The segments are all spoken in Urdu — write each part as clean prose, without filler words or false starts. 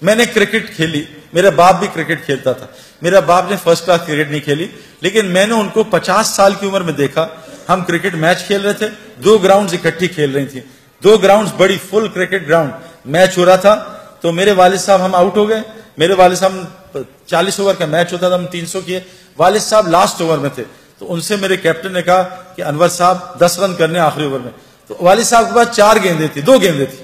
میں نے کرکٹ کھیلی, میرا باپ بھی کرکٹ کھیلتا تھا. میرا باپ نے فرسٹ کلاس کرکٹ نہیں کھیلی, لیکن میں نے ان کو 50 سال کی عمر میں دیکھا. ہم کرکٹ میچ کھیل رہے تھے, 2 گراؤنڈز اکٹھی کھیل رہی تھی, 2 گراؤنڈز بڑی فل کرکٹ گراؤنڈ, میچ ہو رہا تھا. تو میرے والد صاحب ہم آؤٹ ہو گئے. میرے والد صاحب 40 اوور کا میچ ہوتا تھا, ہم 300 کیے. والد صاحب لاسٹ اوور میں تھے, تو ان سے میرے کیپٹن نے کہا کہ انور صاحب 10 رن کرنے آخری اوور میں. تو والد صاحب کے پاس 4 گیندیں تھی, 2 گیندیں تھی,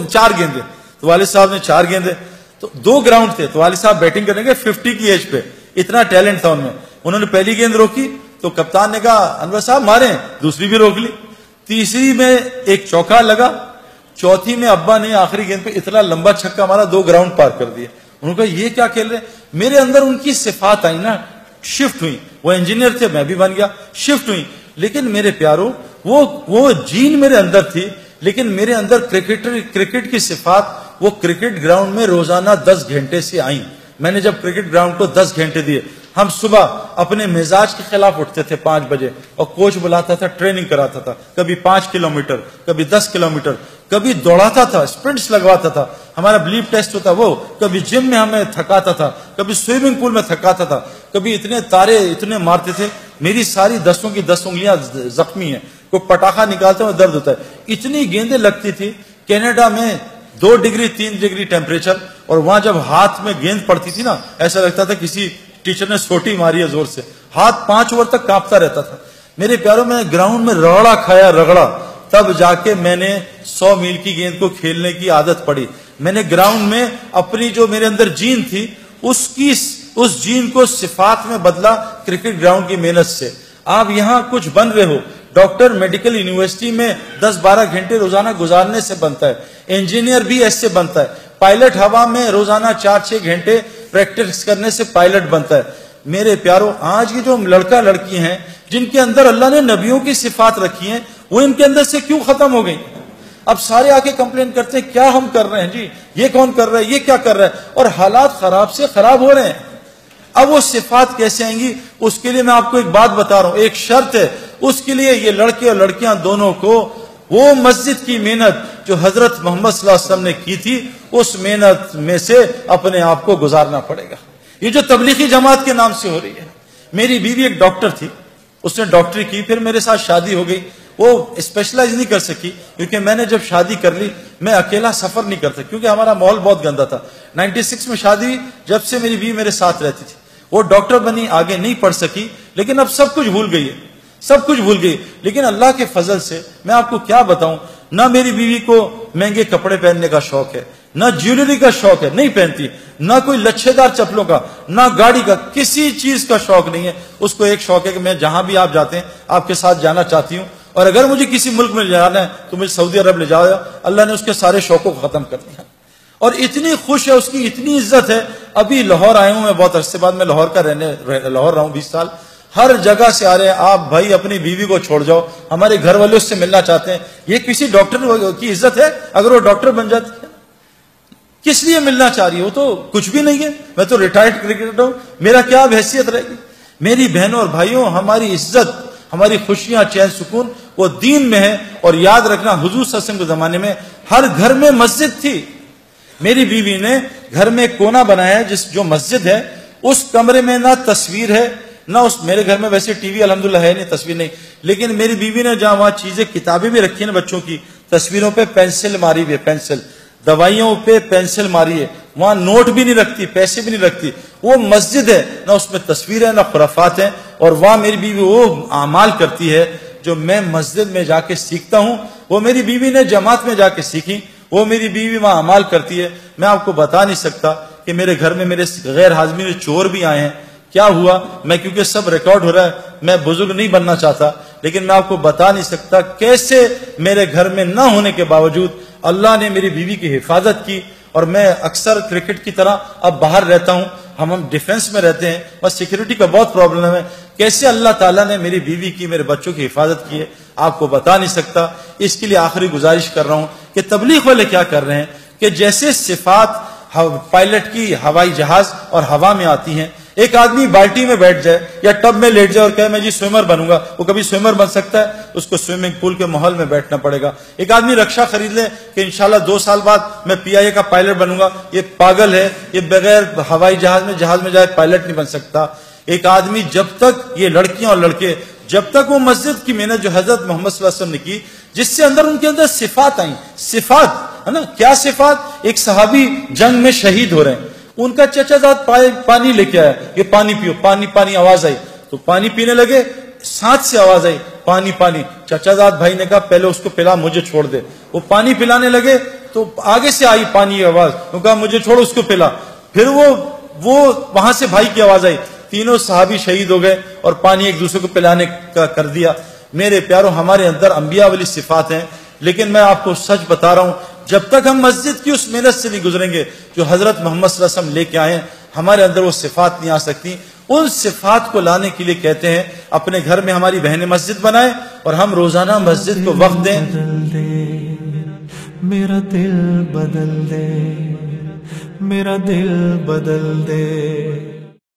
4 گیندیں. تو والد صاحب نے 4 گیندیں, تو 2 گراؤنڈ تھے. تو والد صاحب بیٹنگ کرنے کے 50 کی ایج پہ, اتنا ٹیلنٹ تھا ان میں. انہوں نے پہلی گیند روکی تو کپتان نے کہا انور صاحب ماریں, دوسری بھی روک لی. تیسری میں ایک چوکا لگا, چوتھی میں ابا نے آخری گیند پہ اتنا لمبا چھکا مارا, 2 گراؤنڈ پار کر دیا. انہوں نے کہا یہ کیا کھیل رہے ہیں. میرے اندر ان کی صفات آئی نا, شفٹ ہوئی. وہ انجینئر تھے, میں بھی بن گیا, شفٹ ہوئی. لیکن میرے پیاروں, وہ جین میرے اندر تھی, لیکن میرے اندر کرکٹ کی صفات وہ کرکٹ گراؤنڈ میں روزانہ 10 گھنٹے سے آئیں. میں نے جب کرکٹ گراؤنڈ کو 10 گھنٹے دیے, ہم صبح اپنے مزاج کے خلاف اٹھتے تھے 5 بجے, اور کوچ بلاتا تھا, ٹریننگ کراتا تھا, کبھی 5 کلومیٹر, کبھی 10 کلومیٹر, کبھی دوڑاتا تھا, اسپرنٹس لگواتا تھا. ہمارا بلیپ ٹیسٹ ہوتا وہ, کبھی جم میں ہمیں تھکاتا تھا, کبھی سوئمنگ پول میں تھکاتا تھا, کبھی اتنے تارے اتنے مارتے تھے. میری ساری 10 کی 10 انگلیاں زخمی ہیں, کوئی پٹاخہ نکالتے ہوئے درد ہوتا ہے. اتنی گیندیں لگتی تھی. کینیڈا میں 2 ڈگری 3 ڈگری ٹیمپریچر, اور وہاں جب ہاتھ میں گیند پڑتی تھی نا, ایسا لگتا تھا کسی ٹیچر نے سوٹی ماری ہے زور سے. ہاتھ 5 اوور تک کانپتا رہتا تھا. میرے پیاروں, میں گراؤنڈ میں رگڑا کھایا, رگڑا, تب جا کے میں نے 100 میل کی گیند کو کھیلنے کی عادت پڑی. میں نے گراؤنڈ میں اپنی جو میرے اندر جین تھی, اس جین کو صفات میں بدلا کرکٹ گراؤنڈ کی محنت سے. آپ یہاں کچھ بن رہے ہو, ڈاکٹر میڈیکل یونیورسٹی میں 10-12 گھنٹے روزانہ گزارنے سے بنتا ہے, انجینئر بھی ایسے بنتا ہے, پائلٹ ہوا میں روزانہ 4-6 گھنٹے پریکٹس کرنے سے پائلٹ بنتا ہے. میرے پیاروں, آج کی جو لڑکا لڑکی ہیں جن کے اندر اللہ نے نبیوں کی صفات رکھی ہیں, وہ ان کے اندر سے کیوں ختم ہو گئی؟ اب سارے آ کے کمپلین کرتے ہیں کیا ہم کر رہے ہیں جی, یہ کون کر رہا ہے, یہ کیا کر رہا ہے, اور حالات خراب سے خراب ہو رہے ہیں. اب وہ صفات کیسے آئیں گی؟ اس کے لیے میں آپ کو ایک بات بتا رہا ہوں, ایک شرط ہے. اس کے لیے یہ لڑکے اور لڑکیاں دونوں کو وہ مسجد کی محنت جو حضرت محمد صلی اللہ علیہ وسلم نے کی تھی, اس محنت میں سے اپنے آپ کو گزارنا پڑے گا. یہ جو تبلیغی جماعت کے نام سے ہو رہی ہے. میری بیوی ایک ڈاکٹر تھی, اس نے ڈاکٹری کی, پھر میرے ساتھ شادی ہو گئی. وہ اسپیشلائز نہیں کر سکی, کیونکہ میں نے جب شادی کر لی میں اکیلا سفر نہیں کرتا, کیونکہ ہمارا ماحول بہت گندا تھا. 96 میں شادی ہوئی, جب سے میری بیوی میرے ساتھ رہتی تھی. وہ ڈاکٹر بنی, آگے نہیں پڑھ سکی, لیکن اب سب کچھ بھول گئی ہے, سب کچھ بھول گئی. لیکن اللہ کے فضل سے میں آپ کو کیا بتاؤں, نہ میری بیوی کو مہنگے کپڑے پہننے کا شوق ہے, نہ جیولری کا شوق ہے, نہیں پہنتی, نہ کوئی لچھے دار چپلوں کا, نہ گاڑی کا, کسی چیز کا شوق نہیں ہے. اس کو ایک شوق ہے کہ میں جہاں بھی آپ جاتے ہیں آپ کے ساتھ جانا چاہتی ہوں, اور اگر مجھے کسی ملک میں جانا ہے تو مجھے سعودی عرب لے جاؤ. اللہ نے اس کے سارے شوقوں کو ختم کر دیا, اور اتنی خوش ہے, اس کی اتنی عزت ہے. ابھی لاہور آئے ہوں میں, بہت عرصے بعد میں لاہور رہا ہوں 20 سال. ہر جگہ سے آ رہے ہیں, آپ بھائی اپنی بیوی کو چھوڑ جاؤ, ہمارے گھر والے اس سے ملنا چاہتے ہیں. یہ کسی ڈاکٹر کی عزت ہے اگر وہ ڈاکٹر بن جاتی ہے؟ کس لیے ملنا چاہ رہی ہو؟ تو کچھ بھی نہیں ہے, میں تو ریٹائرڈ کرکٹر ہوں, میرا کیا حیثیت رہے گی؟ میری بہنوں اور بھائیوں, ہماری عزت, ہماری خوشیاں, چین سکون وہ دین میں ہے. اور یاد رکھنا, حضور صلی اللہ علیہ وسلم کے زمانے میں ہر گھر میں مسجد تھی. میری بیوی نے گھر میں ایک کونا بنایا ہے جو مسجد ہے. اس کمرے میں نہ تصویر ہے, نہ میرے گھر میں ویسے ٹی وی الحمدللہ ہے نہیں, تصویر نہیں, لیکن میری بیوی نے جہاں وہاں چیزیں, کتابیں بھی رکھی ہیں بچوں کی, تصویروں پہ پینسل ماری ہوئی ہے, پینسل, دوائیوں پہ پینسل ماری ہے, وہاں نوٹ بھی نہیں رکھتی, پیسے بھی نہیں رکھتی. وہ مسجد ہے, نہ اس میں تصویر ہے نہ خرافات ہیں. اور وہاں میری بیوی وہ اعمال کرتی ہے جو میں مسجد میں جا کے سیکھتا ہوں, وہ میری بیوی نے جماعت میں جا کے سیکھی. وہ میری بیوی وہاں اعمال کرتی ہے. میں آپ کو بتا نہیں سکتا کہ میرے گھر میں میرے غیر حاضرین چور بھی آئے ہیں. کیا ہوا, میں کیونکہ سب ریکارڈ ہو رہا ہے, میں بزرگ نہیں بننا چاہتا, لیکن میں آپ کو بتا نہیں سکتا کیسے میرے گھر میں نہ ہونے کے باوجود اللہ نے میری بیوی کی حفاظت کی. اور میں اکثر کرکٹ کی طرح اب باہر رہتا ہوں, ہم ڈیفنس میں رہتے ہیں, بس سیکیورٹی کا بہت پرابلم ہے. کیسے اللہ تعالیٰ نے میری بیوی کی, میرے بچوں کی حفاظت کی ہے, آپ کو بتا نہیں سکتا. اس کے لیے آخری گزارش کر رہا ہوں کہ تبلیغ والے کیا کر رہے ہیں کہ جیسے صفات پائلٹ کی ہوائی جہاز اور ہوا میں آتی ہیں, ایک آدمی بالٹی میں بیٹھ جائے یا ٹب میں لیٹ جائے اور کہے میں جی سوئمر بنوں گا، وہ کبھی سوئمر بن سکتا ہے؟ اس کو سوئمنگ پول کے ماحول میں بیٹھنا پڑے گا۔ ایک آدمی رکشا خرید لے کہ انشاءاللہ 2 سال بعد میں PIA کا پائلٹ بنوں گا، یہ پاگل ہے، یہ بغیر ہوائی جہاز میں جائے پائلٹ نہیں بن سکتا۔ ایک آدمی جب تک، یہ لڑکیاں اور لڑکے، جب تک وہ مسجد کی محنت جو حضرت محمد صلی اللہ علیہ وسلم نے کی، جس سے ان کے اندر صفات آئیں، صفات ہے نا، کیا صفات؟ ایک صحابی جنگ میں شہید ہو رہے ہیں، ان کا چچا زاد پانی لے کے آیا، یہ پانی پیو، پانی آواز آئی تو پانی پینے لگے، ساتھ سے آواز آئی پانی۔ چچا زاد بھائی نے کہا پہلے اس کو پلا، مجھے چھوڑ دے۔ وہ پانی پلانے لگے تو آگے سے آئی پانی کی آواز، وہ کہا مجھے چھوڑ، اس کو پلا۔ پھر وہ وہاں سے بھائی کی آواز آئی، تینوں صحابی شہید ہو گئے اور پانی ایک دوسرے کو پلانے کا کر دیا۔ میرے پیاروں، ہمارے اندر انبیاء والی صفات ہیں، لیکن میں آپ کو سچ بتا رہا ہوں، جب تک ہم مسجد کی اس محنت سے نہیں گزریں گے جو حضرت محمد صلی اللہ علیہ وسلم لے کے آئے ہیں، ہمارے اندر وہ صفات نہیں آ سکتی۔ ان صفات کو لانے کے لیے کہتے ہیں اپنے گھر میں ہماری بہنیں مسجد بنائیں اور ہم روزانہ مسجد کو وقت دیں۔ میرا دل بدل دے، میرا دل بدل دے۔